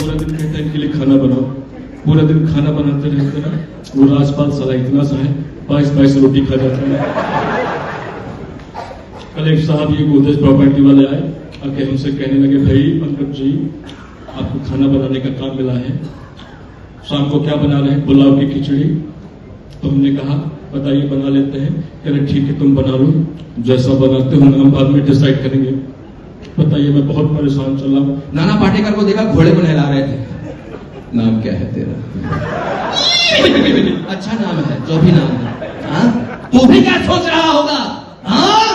पूरा दिन कहता है इनके लिए खाना बनाओ, पूरा दिन खाना बनाते रहते हैं। वो राजपाल साला इतना सा है, 22 रोटी खा जाता है। कल एक साहब ये गोदरेज प्रॉपर्टी वाले आए, आके हमसे कहने लगे, भाई पंकज जी आपको खाना बनाने का काम मिला है, शाम को क्या बना रहे हैं? पुलाव की खिचड़ी। तो हमने कहा बताइए बना लेते हैं। कह रहे ठीक है तुम बना लो, जैसा बनाते हो हम बाद में डिसाइड करेंगे। बताइए मैं बहुत परेशान चल रहा हूँ। नाना पाटेकर को देखा घोड़े को नहला रहे थे। नाम क्या है तेरा? अच्छा नाम है, जो भी नाम है। हाँ? तू भी क्या सोच रहा होगा? हाँ?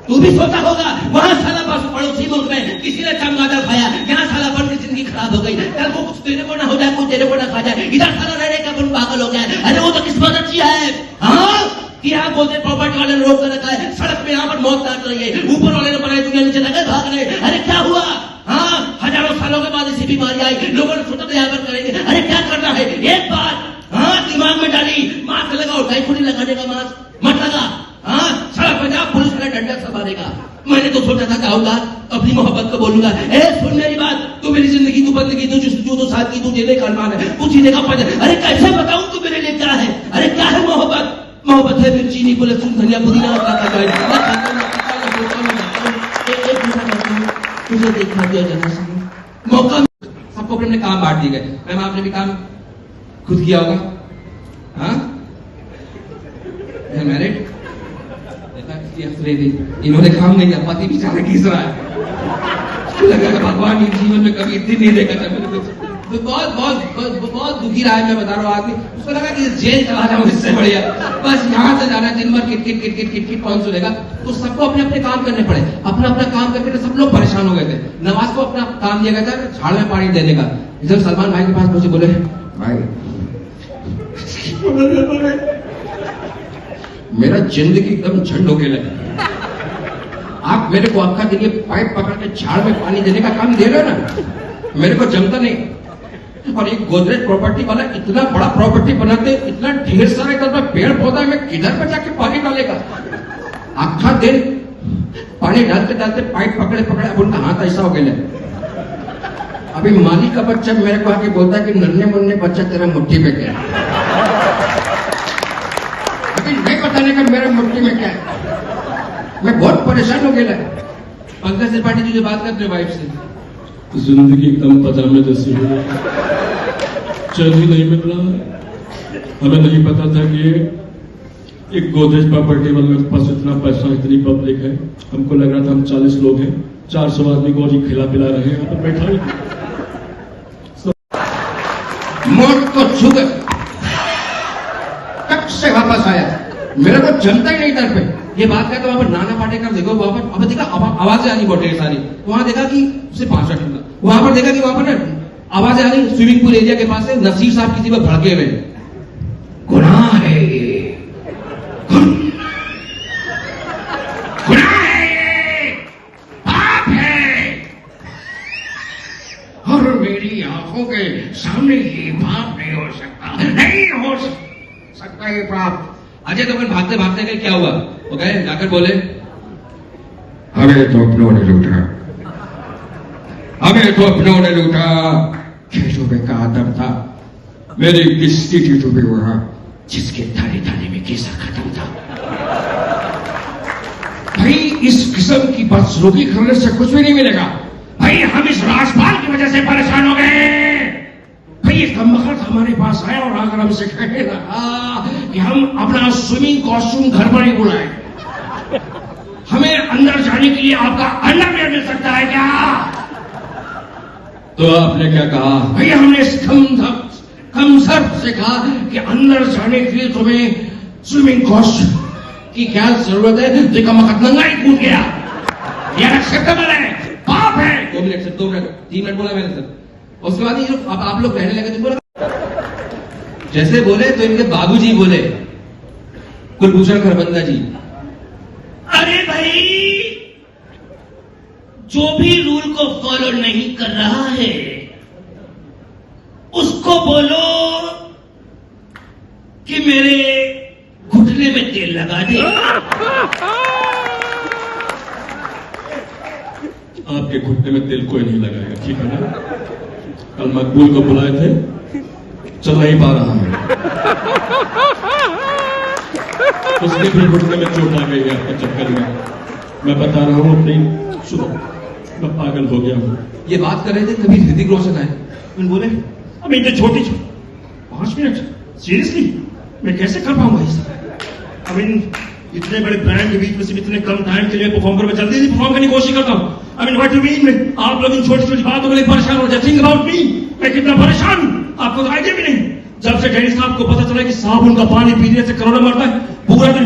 तू भी सोचा होगा वहां साला पड़ोसी मुल्क में किसी ने चमगादड़ खाया, यहाँ साला बन की जिंदगी खराब हो गई, कल को कुछ तेरे को ना हो जाए, कुछ तेरे को ना खा जाए, इधर साला रहने का बन पागल हो गया। अरे वो तो किस्मत अच्छी है हाँ कि यहाँ गोदरेज प्रॉपर्टी वाले ने रोक कर रखा है, सड़क पे यहाँ पर मौत काट रही है, ऊपर वाले ने बनाई दुनिया नीचे लगे भाग रहे। अरे क्या हुआ? हाँ हजारों सालों के बाद ऐसी बीमारी आई, लोगों ने सोचा यहाँ पर करेंगे। अरे क्या करना है एक बात हाँ दिमाग में डाली, मास्क लगाओ, टाइफाइड लगाने का मास्क मत लगा। हाँ सड़क पे जा, पुलिस वाला डंडा संभालेगा। मैंने तो सोचा था कहूंगा अपनी मोहब्बत को बोलूंगा, ए सुन मेरी बात, तू मेरी जिंदगी तू बंदगी तू तो साथ की तू जीने का अरमान है, तू जीने का पद है। अरे कैसे बताऊं तू मेरे लिए क्या है? अरे क्या है मोहब्बत? मोहब्बत है मिर्ची नहीं बोले सुन धनिया पुदीना तुझे देखा दिया जाना मौका। सबको अपने काम बांट दिए गए। मैम आपने भी काम खुद किया होगा? हाँ मैरिड इन्होंने काम नहीं किया, पति बेचारा घिस रहा है। लगा भगवान इस जीवन में कभी इतनी नहीं देखा था मैंने। तो बहुत दुखी रहा है, मैं बता रहा हूँ आदमी। उसको लगा कि जेल चला जाऊं इससे बढ़िया, बस यहाँ से जाना, दिन भर किट कौन सुनेगा। तो सबको अपने अपने काम करने पड़े, अपना अपना काम करके सब लोग परेशान हो गए थे। नवाज को अपना काम दिया गया था झाड़ में पानी देने का। जब सलमान भाई के पास मुझे बोले भाई मेरा जिंदगी एकदम झंड होके लगे, आप मेरे को आपका दिन ये पाइप पकड़ के झाड़ में पानी देने का काम दे रहे हो ना, मेरे को जमता नहीं। और एक गोदरेज प्रॉपर्टी वाला इतना बड़ा प्रॉपर्टी बनाते, इतना ढेर सारा इतना पेड़ पौधा, मैं किधर पे जाके पानी डालेगा? आखा दिन पानी डालते डालते पाइप पकड़े पकड़े अब उनका हाथ ऐसा हो गया। अभी मालिक का बच्चा मेरे को आके बोलता है कि नन्हे मुन्ने बच्चा तेरा मुट्ठी में क्या है? अभी नहीं बताने का मेरे मुट्ठी में क्या है। मैं बहुत परेशान हो गया। पंकज त्रिपाठी जी बात करते वाइफ से, जिंदगी एकदम पजामे जैसी हो गई, चैन ही नहीं मिल रहा। हमें नहीं पता था कि एक गोदरेज प्रॉपर्टी वाले के पास इतना पैसा, इतनी पब्लिक है। हमको लग रहा था हम 40 लोग हैं, 400 आदमी को और खिला पिला रहे हैं यहाँ पर बैठा ही। मौत को छू गए, कब से वापस आया, मेरे को जमता ही नहीं इधर पे। ये बात करते वहां पर नाना पाटेकर देखो, वहां पर अब देखा आवाजें आनी बहुत ढेर सारी। वहां देखा कि उसे 65 मिला, वहां पर देखा कि वहां पर आवाजें आ रही स्विमिंग पूल एरिया के पास से। नसीर साहब किसी पर भड़के हुए, गुनाह है गुनाह है, पाप है, और मेरी आंखों के सामने ये पाप नहीं हो सकता, नहीं हो सकता ये पाप। अजय तो भागते भागते गए, क्या हुआ? वो गए जाकर बोले हमें तो अपनों ने लूटा, हमें तो अपनों ने लूटा। 6 रुपए का आदम था, मेरी किस्ती थी तो भी वहां जिसके थाने थाने में किस्सा खत्म था। भाई इस किस्म की बदसलूकी करने से कुछ भी नहीं मिलेगा। भाई हम इस राजपाल की वजह से परेशान हो गए। भाई एक वक्त हमारे पास आया और अगर हमसे कहने लगा कि हम अपना स्विमिंग कॉस्ट्यूम घर पर ही बुलाए, हमें अंदर जाने के लिए आपका अंडरवियर मिल सकता है क्या? तो आपने क्या कहा? भैया हमने कमसर्फ से कहा कि अंदर जाने के लिए तुम्हें स्विमिंग कॉस्ट्यूम की क्या जरूरत है? तो का मकत नंगा ही कूद गया। यह एक्सेप्टेबल है, पाप है। 2 मिनट से 2 मिनट 3 मिनट बोला मैंने सर। उसके बाद ये अब आप लोग कहने लगे तो बोला, जैसे बोले तो इनके बाबूजी बोले, कुलभूषण खरबंदा जी, अरे भाई जो भी रूल को फॉलो नहीं कर रहा है उसको बोलो कि मेरे घुटने में तेल लगा दे। आपके घुटने में तेल कोई नहीं लगाएगा, ठीक है ना? कल मकबूल को बुलाए थे, चल नहीं पा रहा है, उसके भी घुटने में चोट आ गई है आपके चक्कर में। मैं बता रहा हूं अपनी, सुनो, मैं पागल हो गया हूं। ये बात कर रहे थे तभी ऋतिक रोशन आए। उन्होंने बोले अब इतने छोटी 5 मिनट, सीरियसली मैं कैसे कर पाऊंगा ये सब? अब इन इतने बड़े ब्रांड के बीच में सिर्फ इतने कम टाइम के लिए परफॉर्म कर, मैं जल्दी से परफॉर्म करने की कोशिश करता हूँ। I mean what you mean? आप लोग इन छोटी छोटी बातों के लिए परेशान हो जाते। थिंक अबाउट मी, मैं कितना परेशान हूँ, आपको तो आइडिया भी नहीं। जब से डैडी साहब को पता चला कि साबुन का पानी पीने से कोरोना मरता है, पूरा दिन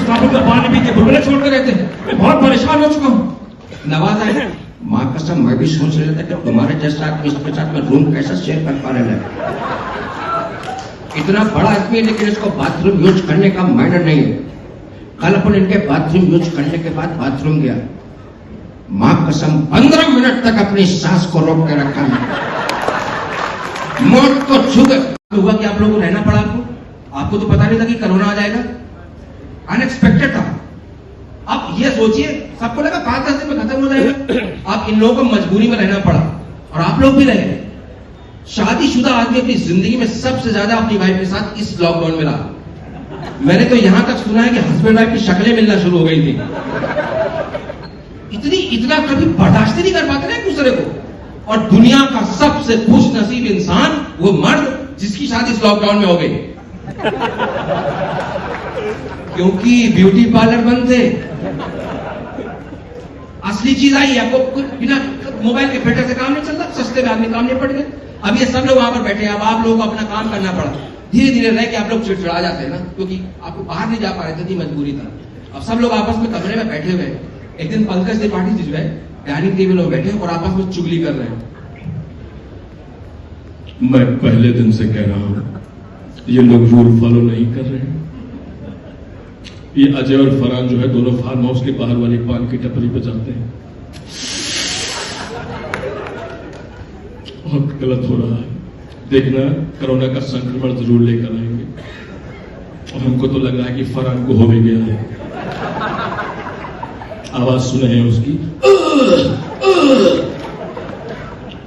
साबुन का पानी पी के बुलबुले छोड़ते रहते हैं। मैं बहुत परेशान हो चुका हूँ। नवाज आए, माँ कसम मैं भी सोच रहा था कि तुम्हारे जैसा आदमी इसके साथ में रूम कैसा शेयर कर पा रहे हैं। इतना बड़ा आदमी है लेकिन इसको बाथरूम यूज करने का माइंड नहीं है। कल अपन इनके बाथरूम यूज करने के बाद बाथरूम गया, माँ कसम 15 मिनट तक अपनी सांस को रोक के रखा, मौत को छू गए। हुआ कि आप लोगों को रहना पड़ा आपको तो पता नहीं था कि कोरोना आ जाएगा, अनएक्सपेक्टेड था। आप ये सोचिए, सबको लगा 5-10 दिन में खत्म हो जाएगा, आप इन लोगों को मजबूरी में रहना पड़ा और आप लोग भी रहे। शादीशुदा आदमी अपनी जिंदगी में सबसे ज्यादा अपनी वाइफ के साथ इस लॉकडाउन में रहा। मैंने तो यहां तक सुना है कि हस्बैंड वाइफ की शक्लें मिलना शुरू हो गई थी। इतना कभी बर्दाश्त नहीं कर पाते ना एक दूसरे को। और दुनिया का सबसे खुश नसीब इंसान वो मर्द जिसकी शादी इस लॉकडाउन में हो गई, क्योंकि ब्यूटी पार्लर बंद थे। असली चीज आई, आपको बिना मोबाइल के फिल्टर से काम नहीं चलता, सस्ते में आदमी काम नहीं पड़ गए। अब ये सब लोग वहां पर बैठे हैं, अब आप लोगों को अपना काम करना पड़ा। धीरे धीरे रह के आप लोग चिड़चिड़ा जाते हैं ना, क्योंकि आपको बाहर नहीं जा पा रहे थे, इतनी मजबूरी थी। अब सब लोग आपस में कमरे में बैठे हुए हैं। एक दिन पंकज त्रिपाठी जी जो है डाइनिंग टेबल में बैठे और आपस में चुगली कर रहे हैं। मैं पहले दिन से कह रहा हूं, ये लोग रूल फॉलो नहीं कर रहे हैं। ये अजय और फरहान जो है दोनों फार्म हाउस के बाहर वाली पान की टपरी पे जाते हैं। बहुत गलत हो रहा है। देखना, कोरोना का संक्रमण जरूर लेकर आएंगे और हमको तो लग रहा है कि फरहान को हो भी गया है। आवाज सुने हैं उसकी,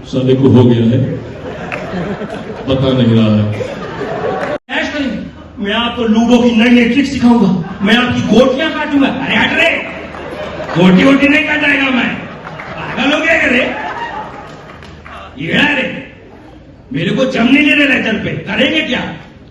साले को हो गया है, पता नहीं रहा है। मैं आपको लूडो की नई नई ट्रिक सिखाऊंगा, मैं आपकी गोटियां काटूंगा। अरे हट रे, गोटी वोटी नहीं काटाएगा मैं, पागल हो गया रे? ये रे, मेरे को जम नहीं ले रहे लेटर पे, करेंगे क्या?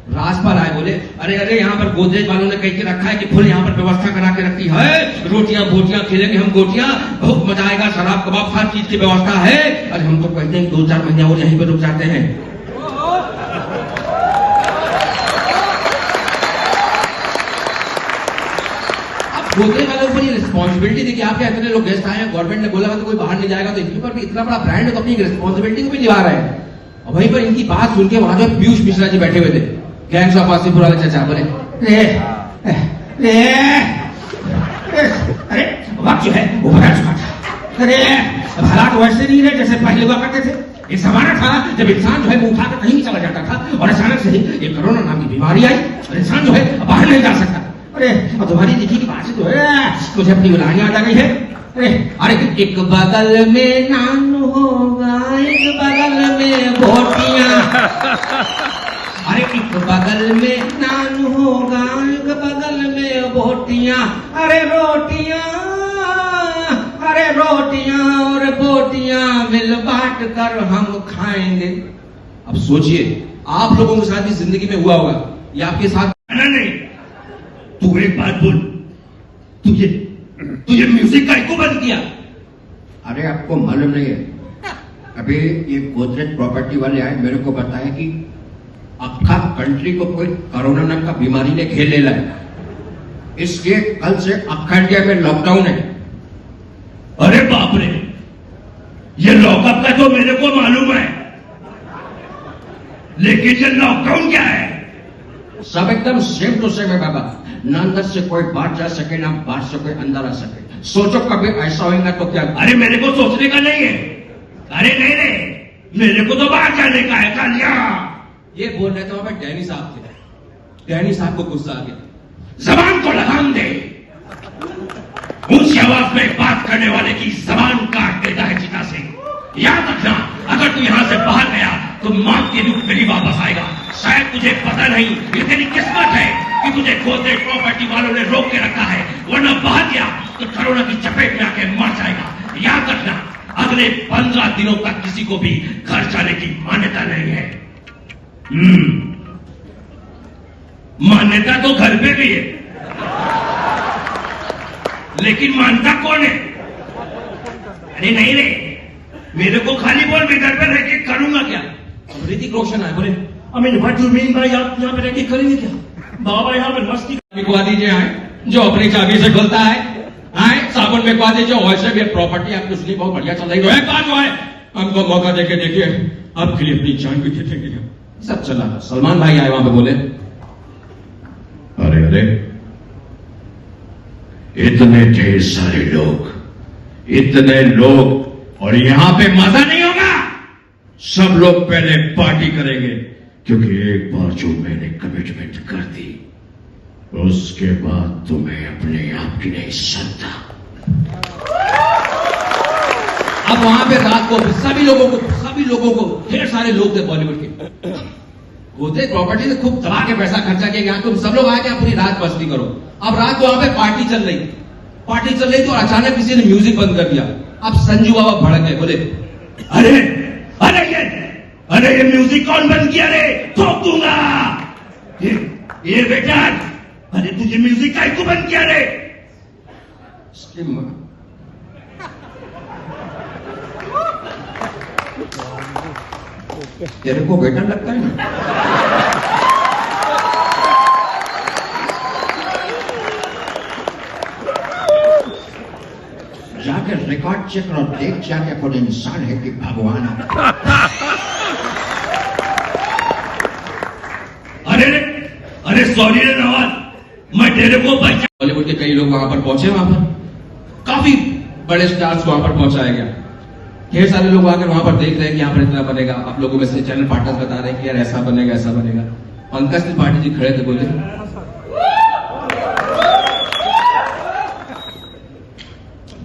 राजपाल आए, बोले अरे अरे यहाँ पर गोदरेज वालों ने कह के रखा है कि फुल यहाँ पर व्यवस्था करा के रखी है, रोटियां बोटियां खेलेंगे हम गोटियां, बहुत मजा आएगा, शराब कबाब हर चीज की व्यवस्था है। अरे हम तो कहते हैं 2-4 महीने और यहीं पर रुक जाते हैं। गोदरेज वालों पर रिस्पॉन्सिबिलिटी थी कि आपके इतने लोग गेस्ट आए हैं, गवर्नमेंट ने बोला तो कोई बाहर नहीं जाएगा, तो इनके पर भी इतना बड़ा ब्रांड है तो अपनी रिस्पॉन्सिबिलिटी को भी निभा रहे हैं। और वहीं पर इनकी बात सुन के वहां जो पीयूष मिश्रा जी बैठे हुए थे, गैंग्स ऑफ वासीपुर वाले चाचा, बोले अरे वक्त जो है वो बदल चुका था। अरे हालात वैसे नहीं रहे जैसे पहले हुआ करते थे। एक जमाना था जब इंसान जो है मुंह उठाकर कहीं भी चला जाता था और अचानक से ही ये कोरोना नाम की बीमारी आई और इंसान जो है बाहर नहीं जा सकता। अरे और तुम्हारी देखी की बात तो है, मुझे अपनी बुलानी याद आ गई है। अरे एक बगल में नान होगा, एक बगल में बोटियां, अरे एक बगल में नान होगा, एक बगल में बोटियां, अरे रोटियां और बोटियां मिल बांट कर हम खाएंगे। अब सोचिए, आप लोगों के साथ भी जिंदगी में हुआ होगा, ये आपके साथ नहीं। तू एक बात बोल, तुझे म्यूजिक का इको बंद किया? अरे आपको मालूम नहीं है, अभी ये गोदरेज प्रॉपर्टी वाले आए, मेरे को बताया कि अक्खा कंट्री को कोई कोरोना नाम का बीमारी ने घेर ले लाया, इसलिए कल से अक्खा इंडिया में लॉकडाउन है। अरे बाप रे, ये लॉकअप का तो मेरे को मालूम है, लेकिन ये लॉकडाउन क्या है? सब एकदम सेम टू सेम है बाबा, ना अंदर से कोई बाहर जा सके, ना बाहर से कोई अंदर आ सके। सोचो कभी ऐसा होगा तो क्या? अरे मेरे को सोचने का नहीं है, अरे नहीं रे, मेरे को तो बाहर जाने का है। कालिया ये बोल रहे थे, वहां पर डैनी साहब थे, डैनी साहब को गुस्सा आ गया, जबान को लगाम दे, ऊंची आवाज में बात करने वाले की जबान काट देता है चिता से। याद रखना, अगर तू यहां से पार्टी वालों ने रोक के रखा है, वरना बाहर गया तो कोरोना की चपेट में आके मर जाएगा। याद रखना, अगले 15 दिनों तक किसी को भी घर जाने की मान्यता नहीं है। मान्यता तो घर पे भी है, लेकिन मानता कौन है? अरे नहीं रे, मेरे को खाली बोल, मैं घर पे रह के करूंगा क्या? ऋतिक रोशन आए बोले, I mean, what do you mean by आप यहाँ पे रह के करेंगे क्या? बाबा यहाँ पे मस्ती बिकवा दीजिए, आए जो अपनी चाबी से खुलता है, आए साबुन बिकवा दीजिए। वैसे भी प्रॉपर्टी आपकी उसकी बहुत बढ़िया चल रही है, कहाँ जो है हमको मौका देके देखिए, आपके लिए अपनी जान भी दे देंगे। सब चला। सलमान भाई आए वहां पे बोले, अरे अरे, इतने ढेर सारे लोग, इतने लोग, और यहां पे मजा नहीं होगा। सब लोग पहले पार्टी करेंगे, क्योंकि एक बार जो मैंने कमिटमेंट कर दी, उसके बाद तुम्हें अपने आप की नहीं सकता। अब वहां पे रात को सभी लोगों को ढेर सारे लोग थे बॉलीवुड के, वो थे प्रॉपर्टी से खूब दबा के पैसा खर्चा किया गया। तुम सब लोग आए कि पूरी रात मस्ती करो। अब रात को वहां पे पार्टी चल रही तो अचानक किसी ने म्यूजिक बंद कर दिया। अब संजू बाबा भड़क गए, बोले, अरे ये म्यूजिक कौन बंद किया रे? ठोक दूंगा ये बेटा। अरे तुझे म्यूजिक काहे को बंद किया रे? तेरे को बेटा लगता है ना? जाकर रिकॉर्ड चेक और देख जाके कौन इंसान है कि भगवान है। अरे सॉरी रे नवाज, मैं तेरे को बचा। बॉलीवुड के कई लोग वहां पर पहुंचे, वहां पर काफी बड़े स्टार्स को वहां पर पहुंचाया गया। ढेर सारे लोग आकर वहां पर देख रहे हैं कि यहाँ पर इतना बनेगा। आप लोगों में से चैनल पार्टनर्स बता रहे हैं कि यार ऐसा बनेगा। पंकज त्रिपाठी जी खड़े थे, बोले,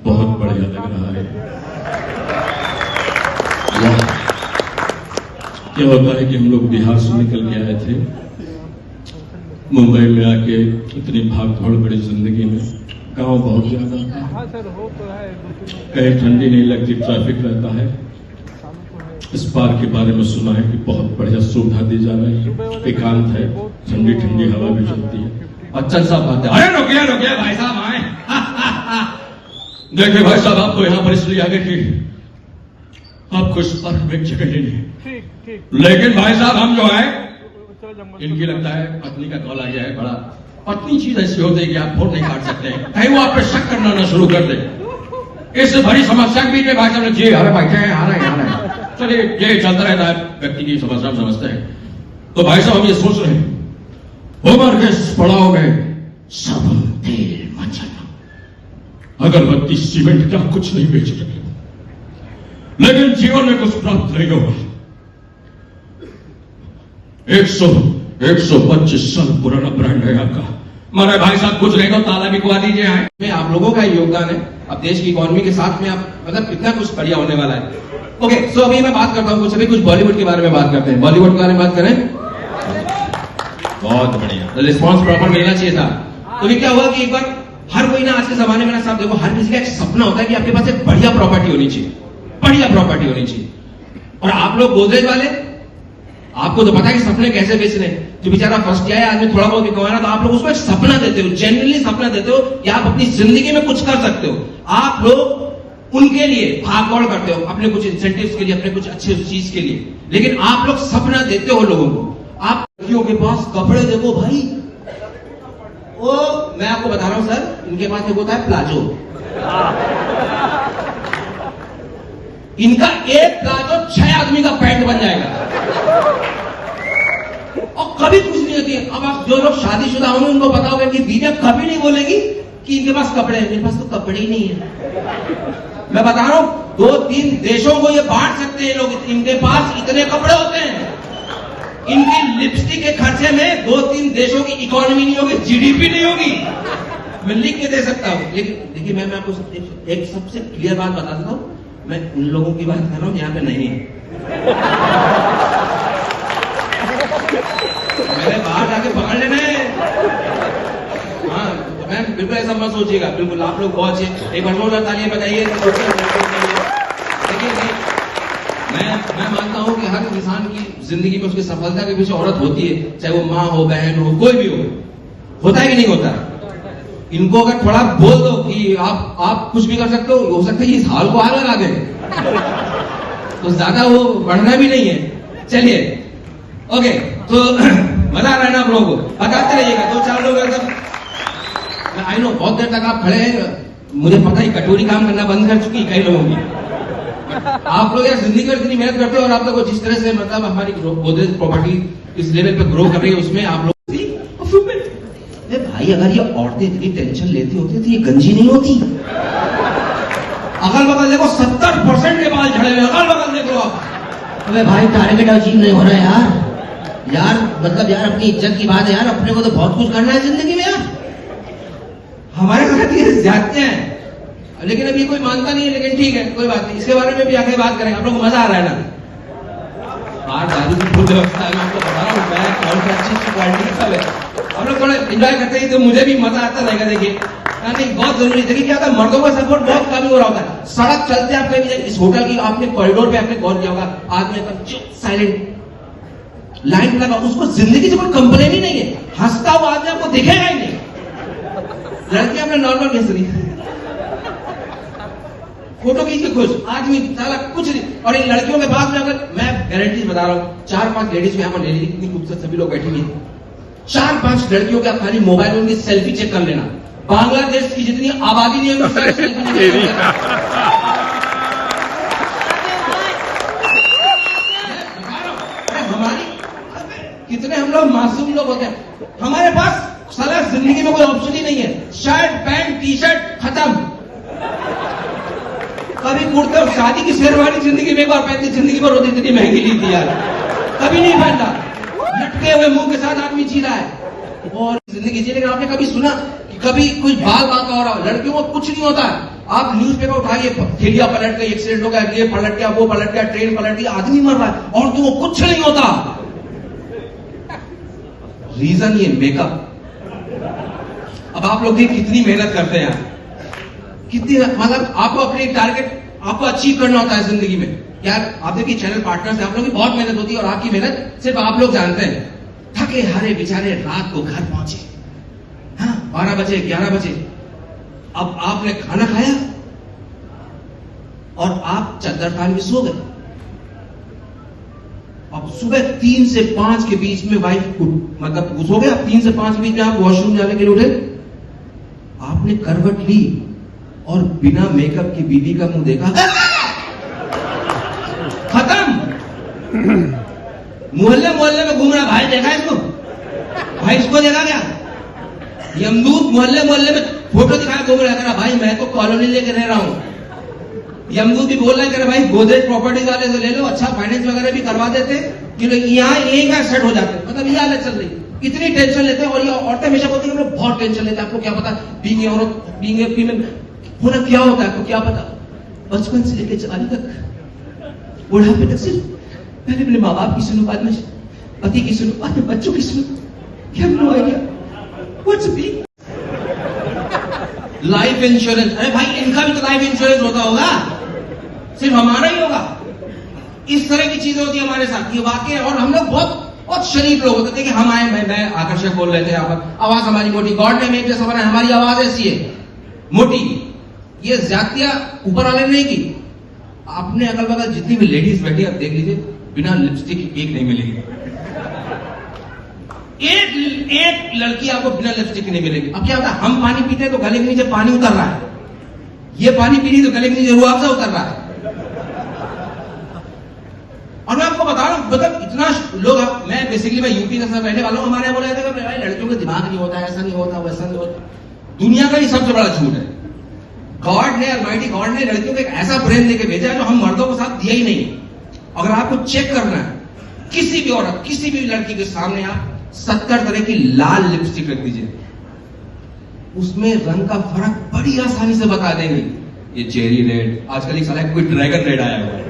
बहुत बढ़िया लग रहा है। क्या होता है कि हम लोग बिहार से निकल के आए थे, मुंबई में आके इतनी भाग दौड़ बड़ी जिंदगी में, गांव बहुत ज्यादा था, कहीं ठंडी नहीं लगती, ट्रैफिक रहता है। इस पार्क के बारे में सुना है कि बहुत बढ़िया सुविधा दी जा रही है, एकांत है, ठंडी ठंडी हवा भी चलती है। बच्चन साहब बात है, अरे रुकिए भाई साहब आए। देखिए भाई साहब, आपको यहां पर इसलिए आगे कि आपको इस पार्क में जगह नहीं है, लेकिन भाई साहब हम जो है, इनकी लगता है पत्नी का कॉल आ गया है। बड़ा पत्नी चीज ऐसी होती है कि आप फोन नहीं काट सकते हैं, कहीं वो आप पे शक करना ना शुरू कर दे। इस बड़ी समस्या के बीच में भाई साहब ने, जी अरे बैठे हैं, आ रहे हैं, चलिए ये चलता रहता है, व्यक्ति की समस्या हम समझते हैं। तो भाई साहब हम ये सोच रहे हैं, उम्र के इस पड़ाव में साबुन तेल मचना, अगरबत्ती सीमेंट का कुछ नहीं बेच रहे, लेकिन जीवन में कुछ प्राप्त नहीं होगा। 125 साल पुराना ब्रांड है आपका, मगर भाई साहब कुछ नहीं तो ताला बिकवा दीजिए। आए में आप लोगों का योगदान है, अब देश की इकोनॉमी के साथ में आप मतलब कितना कुछ बढ़िया होने वाला है। ओके, सो अभी मैं बात करता हूँ कुछ बॉलीवुड के बारे में बात करते हैं। बॉलीवुड के बारे में बात करें, बहुत बढ़िया रिस्पॉन्स प्रॉपर मिलना चाहिए था। तो ये क्या हुआ कि एक बार हर कोई ना आज के जमाने में ना साहब देखो, हर किसी का एक सपना होता है कि आपके पास एक बढ़िया प्रॉपर्टी होनी चाहिए। और आप लोग गोदरेज वाले, आपको तो पता है कि सपने कैसे बेचने। जो बेचारा फर्स्ट किया है आदमी थोड़ा बहुत भी कमा रहा, तो आप लोग उसको एक सपना देते हो, जेन्युइनली सपना देते हो कि आप अपनी जिंदगी में कुछ कर सकते हो। आप लोग उनके लिए भाग-दौड़ करते हो, अपने कुछ इंसेंटिव्स के लिए, अपने कुछ अच्छे चीज के लिए, लेकिन आप लोग सपना देते हो लोगों को। आप लड़कियों के पास कपड़े देखो भाई, वो मैं आपको बता रहा हूं सर, इनके पास एक होता है प्लाजो। इनका एक प्लाजो 6 आदमी का पैंट बन जाएगा, और कभी कुछ नहीं होती है। अब आप जो लोग शादीशुदा होंगे उनको पता होगा कि बीवियां कभी नहीं बोलेगी कि इनके पास कपड़े हैं, मेरे पास तो कपड़े ही नहीं है। मैं बता रहा हूं, 2-3 देशों को ये बांट सकते हैं लोग, इनके पास इतने कपड़े होते हैं। इनकी लिपस्टिक के खर्चे में 2-3 देशों की इकोनॉमी नहीं होगी, जीडीपी नहीं होगी। मैं लिख के दे सकता हूं, लेकिन देखिए मैं आपको एक सबसे क्लियर बात बता देता हूं, मैं उन लोगों की बात कर रहा हूं यहाँ पे नहीं है। मैंने बाहर जाके पकड़ लेना है। हाँ, मैम बिल्कुल ऐसा मत सोचिएगा, बिल्कुल आप लोग बहुत अच्छे, एक बार जोरदार तालियां बजाइए। देखिए मैं मानता हूं कि हर इंसान की जिंदगी में उसकी सफलता के पीछे औरत होती है, चाहे वो माँ हो, बहन हो, कोई भी हो। होता है कि नहीं होता? इनको अगर थोड़ा बोल दो कि आप कुछ भी कर सकते हो सकता है इस हाल को आग लगा दें, तो ज्यादा वो बढ़ना भी नहीं है। चलिए ओके, तो मजा आ रहा है ना आप लोगों को? बताते रहिएगा, 2-4 लोग एकदम, आई नो बहुत देर तक आप खड़े हैं, मुझे पता ही कटोरी काम करना बंद कर चुकी कई लोगों की। आप लोग यार जिंदगी में इतनी मेहनत करते हो, और आप लोग जिस तरह से मतलब हमारी गोदरेज प्रॉपर्टी इस लेवल पे ग्रो कर रही है, उसमें आप लोग भाई अगर ये औरतें इतनी टेंशन लेती होती तो ये गंजी नहीं होती। अगल बगल देखो 70% के बाल झड़े हुए, अगल बगल देखो आप। अबे भाई टारगेट अचीव नहीं हो रहा है यार मतलब यार अपनी इज्जत की बात है यार, अपने को तो बहुत कुछ करना है जिंदगी में यार। हमारे साथ ये ज्यादतियां हैं, लेकिन अब ये कोई मानता नहीं है, लेकिन ठीक है कोई बात नहीं, इसके बारे में भी आगे बात करेंगे। आप लोग को मजा आ रहा है ना? बाहर दारू की फुल व्यवस्था है, मैं आपको बता रहा हूँ, बैग और अच्छी क्वालिटी सब है। हम लोग थोड़ा एंजॉय करते हैं तो मुझे भी मजा आता रहेगा। देखिए नहीं बहुत जरूरी, देखिए क्या होता है, मर्दों का सपोर्ट बहुत कम हो रहा होता है। सड़क चलते आप कहीं इस होटल की आपने कॉरिडोर पे आपने गौर किया होगा, आदमी एकदम चुप साइलेंट लाइन लगा, उसको जिंदगी से कोई कंप्लेन ही नहीं है, हंसता हुआ आदमी आपको दिखेगा ही नहीं। लड़की आपने नॉर्मल कैसे नहीं, फोटो खींच के खुश, आदमी साला कुछ नहीं। और इन लड़कियों के पास में अगर मैं गारंटी बता रहा हूँ, 4-5 लेडीज यहाँ पर लेडीज इतनी खूबसूरत सभी लोग बैठे हैं, 4-5 लड़कियों के आप खाली मोबाइल में उनकी सेल्फी चेक कर लेना, बांग्लादेश की जितनी आबादी नहीं है उसकी सेल्फी हमारी कितने हम लोग मासूम लोग होते हैं, हमारे पास साला जिंदगी में कोई ऑप्शन ही नहीं है, शर्ट पैंट टी शर्ट खत्म। कभी कुर्ते और शादी की शेरवानी जिंदगी में एक बार पहनती, जिंदगी भर होती, इतनी महंगी ली थी यार, कभी नहीं पहनता, लटके हुए मुंह के साथ आदमी जी रहा है और जिंदगी जी। लेकिन आपने कभी सुना कि कभी कुछ बाल बांका हो रहा हो? लड़कियों को कुछ नहीं होता। आप न्यूज़पेपर उठाइए, थैलिया पलट गई, एक्सीडेंट हो गया, ये पलट गया, वो पलट गया, ट्रेन पलट गई, आदमी मर रहा है और तो कुछ नहीं होता। रीजन ये मेकअप। अब आप लोग कितनी मेहनत करते हैं, कितनी मतलब आपको अपने टारगेट आपको अचीव करना होता है जिंदगी में यार। आप देखिए चैनल पार्टनर्स हैं, आप लोग की बहुत मेहनत होती है और आपकी मेहनत सिर्फ आप लोग जानते हैं। थके हारे बेचारे रात को घर पहुंचे, हाँ 12 बजे 11 बजे, अब आपने खाना खाया और आप चद्दर तान के सो गए। अब सुबह 3 से 5 के बीच में वाइफ मतलब सो गए, अब 3 से 5 के बीच में आप वॉशरूम जाने के लिए उठे, आपने करवट ली और बिना मेकअप की बीवी का मुंह देखा, खत्म। मोहल्ले में घूम रहा, भाई देखा इसको, भाई इसको देखा क्या? यमदूत मोहल्ले में फोटो दिखाया घूम रहा है, भाई मैं तो कॉलोनी लेके रह रहा हूं। यमदूत भी बोल रहा है, भाई गोदरेज प्रॉपर्टीज वाले से ले लो, अच्छा फाइनेंस वगैरह भी करवा देते कि यहाँ एक बार सेट हो जाते। मतलब ये हालत चल रही, इतनी टेंशन लेते हैं। और ये औरतें हमेशा बोलती है बहुत टेंशन लेते हैं, आपको क्या पता बीइंग औरत बीइंग फीमेल होना क्या होता है, आपको क्या पता? बचपन से लेकर जवानी तक, बुढ़ापे तक सिर्फ पहले अपने माँ बाप की सुनो, बाद में पति की सुनो, बाद में बच्चों की सुनो। क्या no idea what's being life insurance. अरे भाई इनका भी तो लाइफ इंश्योरेंस होता होगा, सिर्फ हमारा ही होगा। इस तरह की चीजें होती है हमारे साथ, ये वाकई। और हम लोग बहुत शरीफ लोग होते थे कि हम आए, मैं आकर्षक बोल रहे थे यहाँ पर, आवाज हमारी मोटी, गॉड ने हमें जैसा बनाया, हमारी आवाज ऐसी है मोटी। ये ज्यादतियां ऊपर वाले ने नहीं की। आपने अगल बगल जितनी भी लेडीज बैठी आप देख लीजिए, बिना लिपस्टिक एक नहीं मिलेगी, एक लड़की आपको बिना लिपस्टिक नहीं मिलेगी। अब क्या होता है, हम पानी पीते हैं तो गले के नीचे पानी उतर रहा है, ये पानी पी रही तो गले के नीचे रुआवजा उतर रहा है। और मैं आपको बता रहा हूं, मतलब इतना लोग, मैं बेसिकली मैं यूपी का सब रहने वाला हूं, हमारे यहाँ बोला जाता है भाई लड़कियों का दिमाग नहीं होता, ऐसा नहीं होता, वैसा नहीं होता। दुनिया का ही सबसे बड़ा झूठ है। गॉड ने, अलमाइटी गॉड ने लड़कियों को एक ऐसा ब्रेन देके भेजा है जो हम मर्दों को साथ दिया ही नहीं। अगर आपको चेक करना है किसी भी औरत, किसी भी लड़की के सामने आप 70 तरह की लाल लिपस्टिक रख दीजिए, उसमें रंग का फर्क बड़ी आसानी से बता देंगे। ये चेरी रेड, आजकल एक साला कोई ड्रैगन रेड आया हुआ है,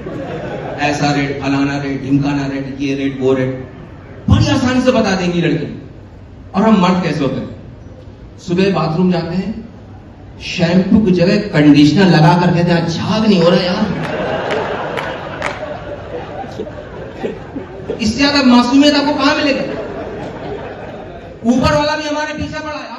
ऐसा रेड, फलाना रेड, ढिमकाना रेड, ये रेड, वो रेड, बड़ी आसानी से बता देंगी लड़की। और हम मर्द कैसे होते हैं, सुबह बाथरूम जाते हैं, शैम्पू की जगह कंडीशनर लगा कर कहते हैं झाग नहीं हो रहा यार। इससे ज्यादा मासूमियत आपको कहां मिलेगी? ऊपर वाला भी हमारे पीछे पड़ा है।